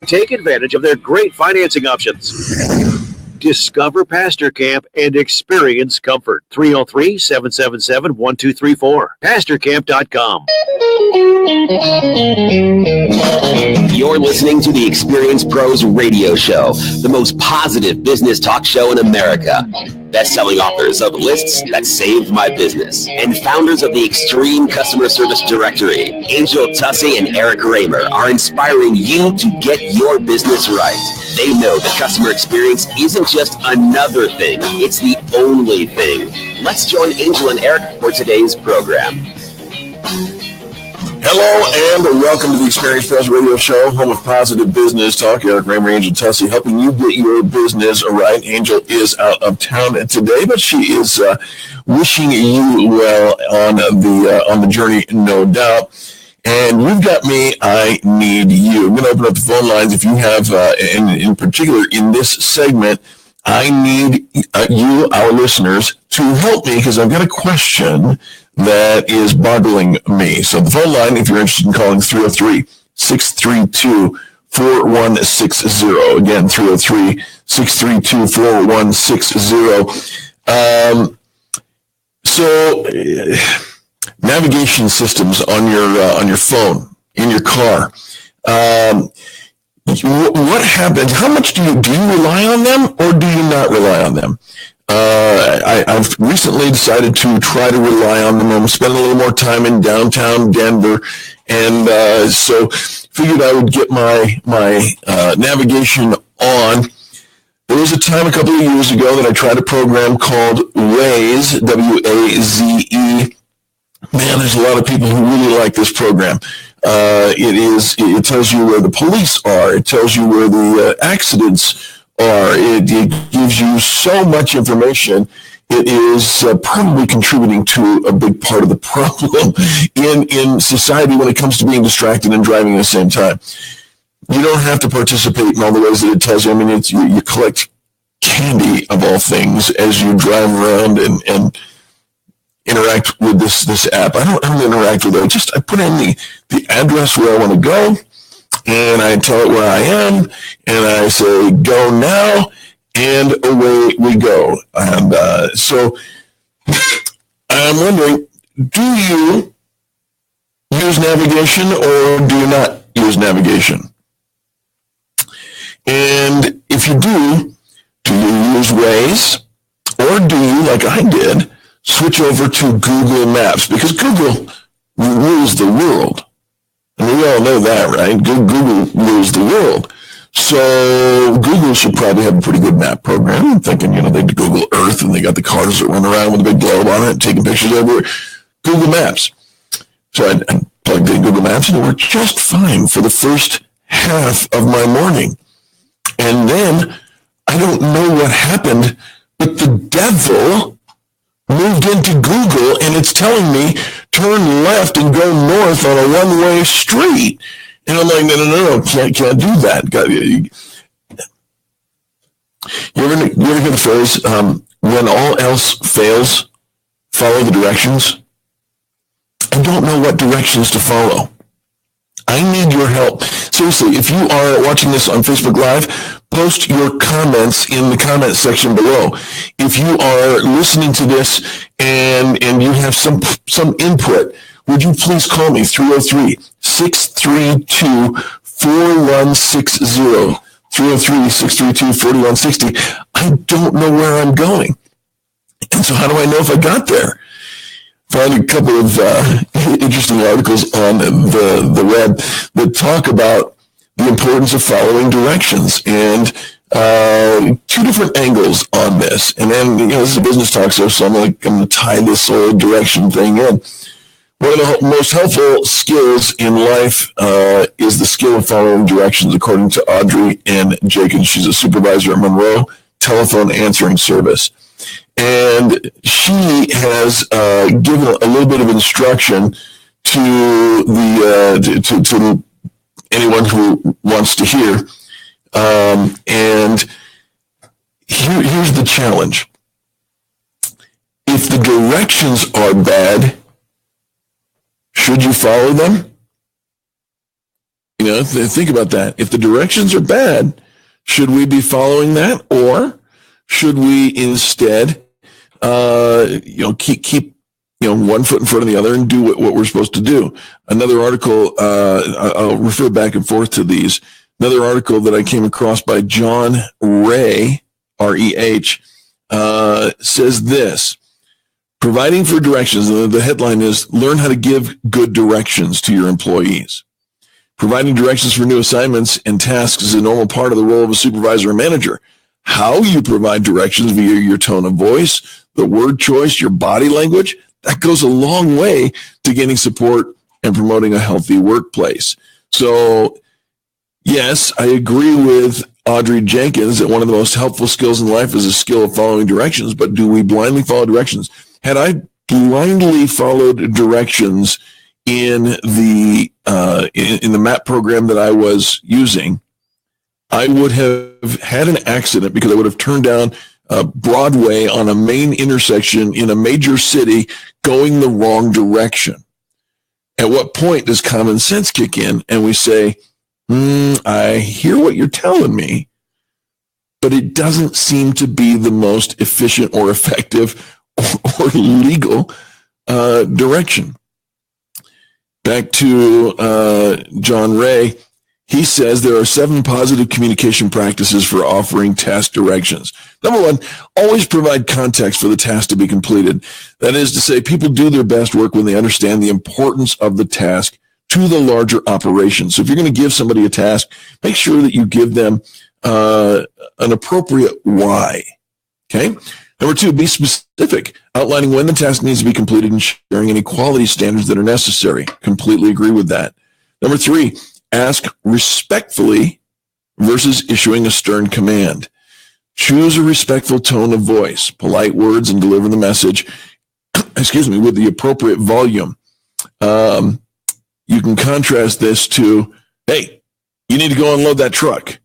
Take advantage of their great financing options. Discover Pastor Camp and experience comfort. 303-777-1234. PastorCamp.com. You're listening to the Experience Pros Radio Show, the most positive business talk show in America. Best-selling authors of Lists That Saved My Business and founders of the Extreme Customer Service Directory, Angel Tussey and Eric Raymer, are inspiring you to get your business right. They know that customer experience isn't just another thing, it's the only thing. Let's join Angel and Eric for today's program. Hello and welcome to the Experience Pros Radio Show, home of positive business talk. Eric Raymer, Angel Tussey, helping you get your business right. Angel is out of town today, but she is wishing you well on the journey, no doubt. And you've got me, I need you. I'm going to open up the phone lines. If you have, in particular in this segment, I need you, our listeners, to help me because I've got a question that is boggling me. So the phone line, if you're interested in calling, 303-632-4160. Again, 303-632-4160. Navigation systems on your phone, in your car. What happens? How much do you rely on them, or do you not rely on them? I've recently decided to try to rely on them. I'm spending a little more time in downtown Denver, and so figured I would get my navigation on. There was a time a couple of years ago that I tried a program called Waze, W-A-Z-E. Man, there's a lot of people who really like this program. It tells you where the police are. It tells you where the accidents are. It gives you so much information. It is probably contributing to a big part of the problem in society when it comes to being distracted and driving at the same time. You don't have to participate in all the ways that it tells you. I mean, you collect candy of all things as you drive around and interact with this app. I don't interact with it. I put in the address where I want to go, and I tell it where I am, and I say, go now, and away we go. And so I'm wondering, do you use navigation or do you not use navigation? And if you do you use Waze, or do you, like I did, switch over to Google Maps? Because Google rules the world. And we all know that, right? Google rules the world. So Google should probably have a pretty good map program. I'm thinking, they do Google Earth, and they got the cars that run around with a big globe on it, taking pictures everywhere. Google Maps. So I plugged in Google Maps, and it worked just fine for the first half of my morning. And then, I don't know what happened, but the devil moved into Google, and it's telling me turn left and go north on a one-way street. And I'm like, no, can't do that. You ever hear the phrase, when all else fails, follow the directions? I don't know what directions to follow. I need your help. Seriously, if you are watching this on Facebook Live, post your comments in the comment section below. If you are listening to this and you have some input, would you please call me, 303-632-4160, 303-632-4160. I don't know where I'm going. And so how do I know if I got there? Found a couple of interesting articles on the web that talk about the importance of following directions, and two different angles on this. And then, this is a business talk show, so I'm going to tie this whole direction thing in. One of the most helpful skills in life is the skill of following directions, according to Audrey N. Jenkins. She's a supervisor at Monroe Telephone Answering Service. And she has given a little bit of instruction to to anyone who wants to hear. And here's the challenge. If the directions are bad, should you follow them? think about that. If the directions are bad, should we be following that, or should we instead, keep one foot in front of the other and do what we're supposed to do? Another article, I'll refer back and forth to these. Another article that I came across by John Reh, R-E-H, says this: providing for directions. The headline is, learn how to give good directions to your employees. Providing directions for new assignments and tasks is a normal part of the role of a supervisor or manager. How you provide directions via your tone of voice, the word choice, your body language, that goes a long way to gaining support and promoting a healthy workplace. So, yes, I agree with Audrey Jenkins that one of the most helpful skills in life is a skill of following directions, but do we blindly follow directions? Had I blindly followed directions in the MAP program that I was using, I would have had an accident because I would have turned down Broadway on a main intersection in a major city going the wrong direction. At what point does common sense kick in and we say, I hear what you're telling me, but it doesn't seem to be the most efficient or effective or legal direction. Back to John Reh, he says there are 7 positive communication practices for offering task directions. Number 1, always provide context for the task to be completed. That is to say, people do their best work when they understand the importance of the task to the larger operation. So if you're going to give somebody a task, make sure that you give them an appropriate why. Okay? Number 2, be specific, outlining when the task needs to be completed and sharing any quality standards that are necessary. Completely agree with that. Number 3, ask respectfully versus issuing a stern command. Choose a respectful tone of voice, polite words, and deliver the message, with the appropriate volume. You can contrast this to, hey, you need to go unload that truck,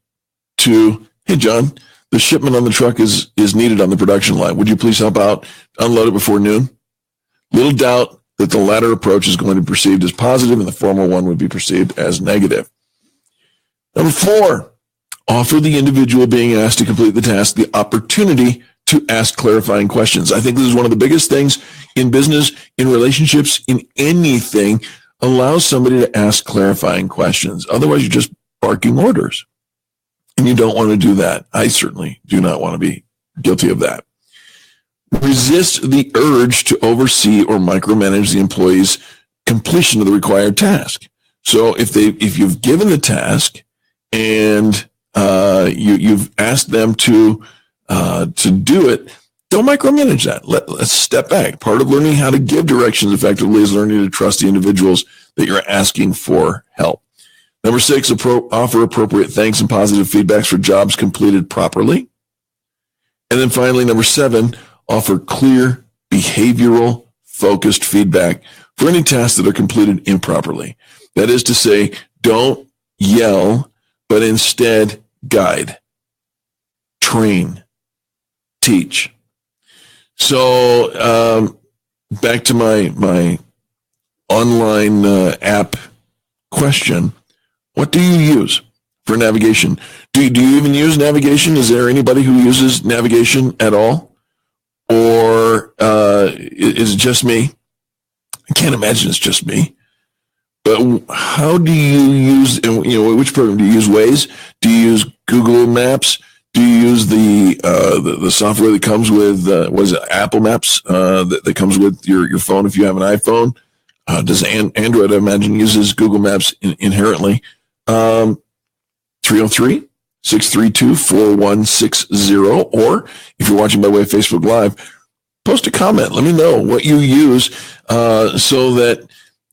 to, hey, John, the shipment on the truck is needed on the production line. Would you please help out, unload it before noon? Little doubt that the latter approach is going to be perceived as positive and the former one would be perceived as negative. Number 4, offer the individual being asked to complete the task the opportunity to ask clarifying questions. I think this is one of the biggest things in business, in relationships, in anything. Allow somebody to ask clarifying questions. Otherwise, you're just barking orders. And you don't want to do that. I certainly do not want to be guilty of that. Resist the urge to oversee or micromanage the employee's completion of the required task. So if you've given the task and you've asked them to do it, don't micromanage that. Let's step back. Part of learning how to give directions effectively is learning to trust the individuals that you're asking for help. Number 6, offer appropriate thanks and positive feedbacks for jobs completed properly. And then finally, number 7, offer clear, behavioral, focused feedback for any tasks that are completed improperly. That is to say, don't yell, but instead guide, train, teach. So back to my online app question. What do you use for navigation? Do you even use navigation? Is there anybody who uses navigation at all? Or is it just me? I can't imagine it's just me. But how do you use, which program do you use? Waze? Do you use Google Maps? Do you use the software that comes with, Apple Maps that comes with your phone if you have an iPhone? Does Android, I imagine, uses Google Maps inherently? 303-632-4160, or if you're watching by way of Facebook Live, post a comment. Let me know what you use so that,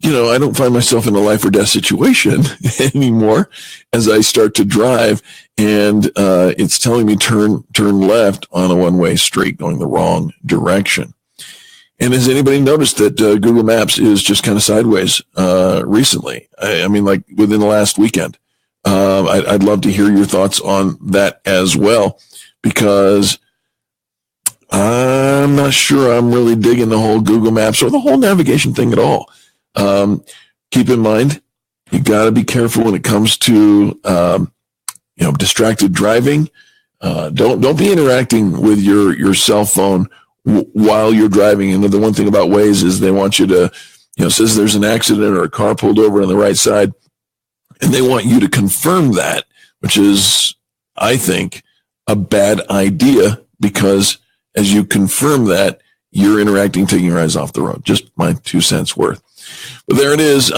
I don't find myself in a life or death situation anymore as I start to drive and it's telling me turn left on a one-way street going the wrong direction. And has anybody noticed that Google Maps is just kind of sideways recently? I mean, like within the last weekend. I'd love to hear your thoughts on that as well, because I'm not sure I'm really digging the whole Google Maps or the whole navigation thing at all. Keep in mind, You got to be careful when it comes to distracted driving. Don't be interacting with your cell phone while you're driving. And the one thing about Waze is they want you to, says there's an accident or a car pulled over on the right side, and they want you to confirm that, which is, I think, a bad idea, because as you confirm that, you're interacting, taking your eyes off the road. Just my 2 cents worth. But there it is.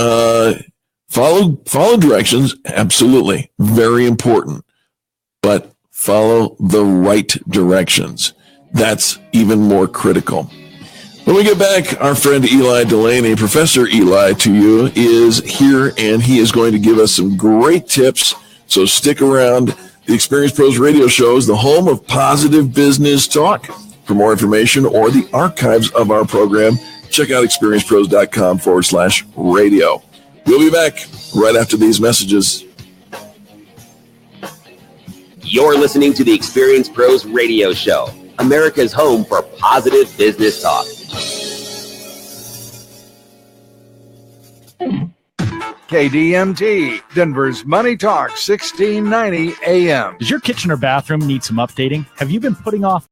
Follow directions. Absolutely. Very important. But follow the right directions. That's even more critical. When we get back, our friend Eli Delaney, Professor Eli to you, is here, and he is going to give us some great tips. So stick around. The Experience Pros Radio Show is the home of positive business talk. For more information or the archives of our program, check out experiencepros.com/radio. We'll be back right after these messages. You're listening to the Experience Pros Radio Show, America's home for positive business talk. KDMT, Denver's Money Talk, 1690 AM. Does your kitchen or bathroom need some updating? Have you been putting off